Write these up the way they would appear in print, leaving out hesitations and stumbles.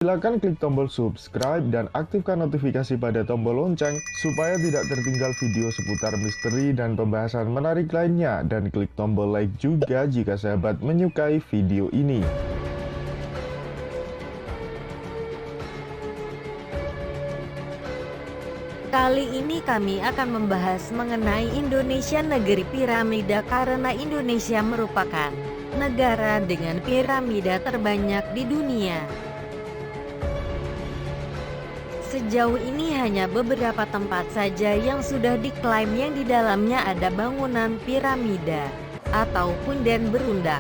Silakan klik tombol subscribe dan aktifkan notifikasi pada tombol lonceng supaya tidak tertinggal video seputar misteri dan pembahasan menarik lainnya, dan klik tombol like juga jika sahabat menyukai video ini. Kali ini kami akan membahas mengenai Indonesia, negeri piramida, karena Indonesia merupakan negara dengan piramida terbanyak di dunia. Sejauh ini hanya beberapa tempat saja yang sudah diklaim yang di dalamnya ada bangunan piramida atau punden berundak.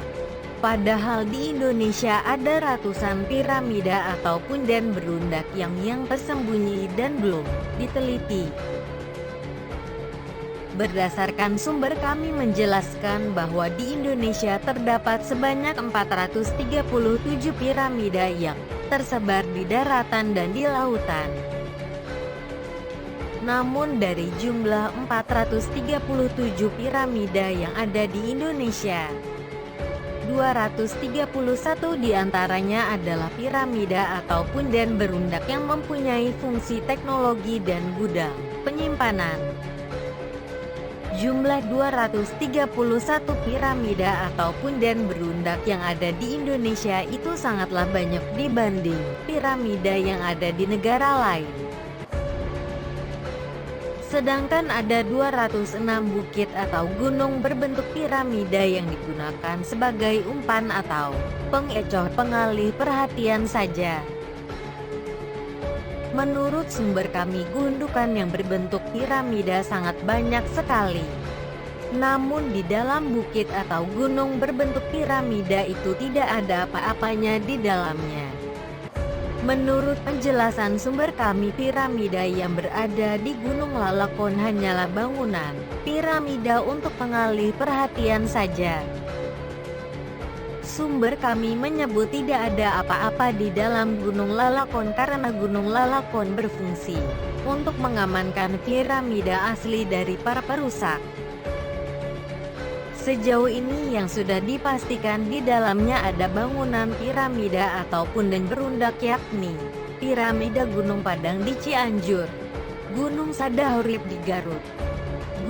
Padahal di Indonesia ada ratusan piramida atau punden berundak yang tersembunyi dan belum diteliti. Berdasarkan sumber kami menjelaskan bahwa di Indonesia terdapat sebanyak 437 piramida yang tersebar di daratan dan di lautan. Namun dari jumlah 437 piramida yang ada di Indonesia, 231 diantaranya adalah piramida atau punden berundak yang mempunyai fungsi teknologi dan gudang penyimpanan. Jumlah 231 piramida atau punden berundak yang ada di Indonesia itu sangatlah banyak dibanding piramida yang ada di negara lain. Sedangkan ada 206 bukit atau gunung berbentuk piramida yang digunakan sebagai umpan atau pengecoh pengalih perhatian saja. Menurut sumber kami, gundukan yang berbentuk piramida sangat banyak sekali. Namun di dalam bukit atau gunung berbentuk piramida itu tidak ada apa-apanya di dalamnya. Menurut penjelasan sumber kami, piramida yang berada di Gunung Lalakon hanyalah bangunan piramida untuk pengalih perhatian saja. Sumber kami menyebut tidak ada apa-apa di dalam Gunung Lalakon karena Gunung Lalakon berfungsi untuk mengamankan piramida asli dari para perusak. Sejauh ini yang sudah dipastikan di dalamnya ada bangunan piramida atau punden berundak, yakni piramida Gunung Padang di Cianjur, Gunung Sadahurip di Garut,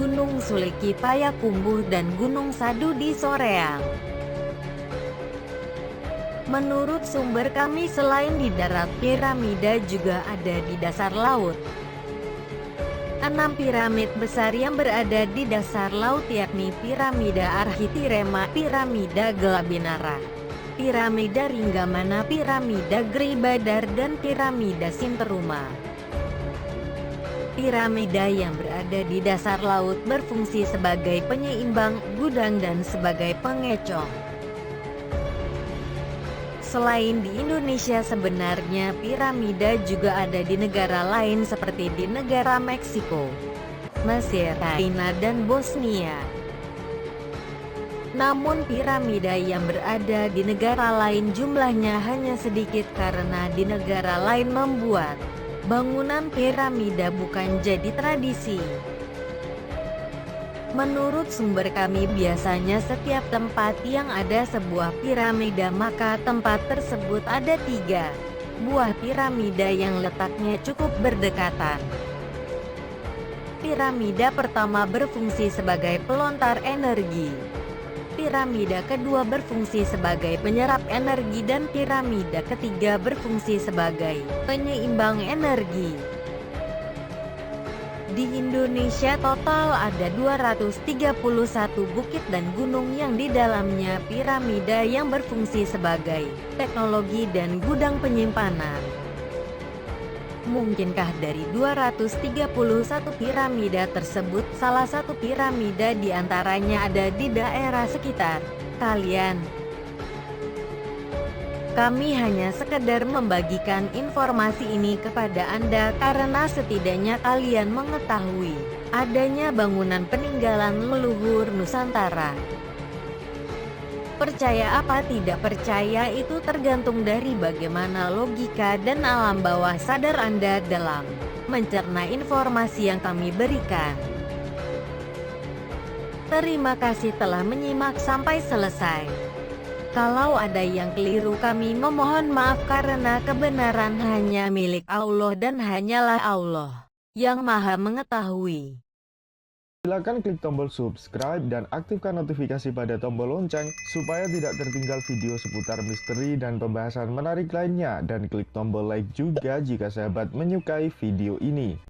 Gunung Suliki Payakumbuh, dan Gunung Sadu di Soreang. Menurut sumber kami, selain di darat, piramida juga ada di dasar laut. 6 piramid besar yang berada di dasar laut yakni piramida Arhitirema, piramida Gelabinara, piramida Ringgamana, piramida Gribadar, dan piramida Sinteruma. Piramida yang berada di dasar laut berfungsi sebagai penyeimbang, gudang, dan sebagai pengecoh. Selain di Indonesia, sebenarnya piramida juga ada di negara lain seperti di negara Meksiko, Mesir, China, dan Bosnia. Namun piramida yang berada di negara lain jumlahnya hanya sedikit karena di negara lain membuat bangunan piramida bukan jadi tradisi. Menurut sumber kami, biasanya setiap tempat yang ada sebuah piramida, maka tempat tersebut ada 3 buah piramida yang letaknya cukup berdekatan. Piramida pertama berfungsi sebagai pelontar energi, piramida kedua berfungsi sebagai penyerap energi, dan piramida ketiga berfungsi sebagai penyeimbang energi. Di Indonesia total ada 231 bukit dan gunung yang di dalamnya piramida yang berfungsi sebagai teknologi dan gudang penyimpanan. Mungkinkah dari 231 piramida tersebut salah satu piramida di antaranya ada di daerah sekitar kalian? Kami hanya sekedar membagikan informasi ini kepada Anda karena setidaknya kalian mengetahui adanya bangunan peninggalan leluhur Nusantara. Percaya apa tidak percaya itu tergantung dari bagaimana logika dan alam bawah sadar Anda dalam mencerna informasi yang kami berikan. Terima kasih telah menyimak sampai selesai. Kalau ada yang keliru kami memohon maaf karena kebenaran hanya milik Allah dan hanyalah Allah yang Maha Mengetahui. Silakan klik tombol subscribe dan aktifkan notifikasi pada tombol lonceng supaya tidak tertinggal video seputar misteri dan pembahasan menarik lainnya, dan klik tombol like juga jika sahabat menyukai video ini.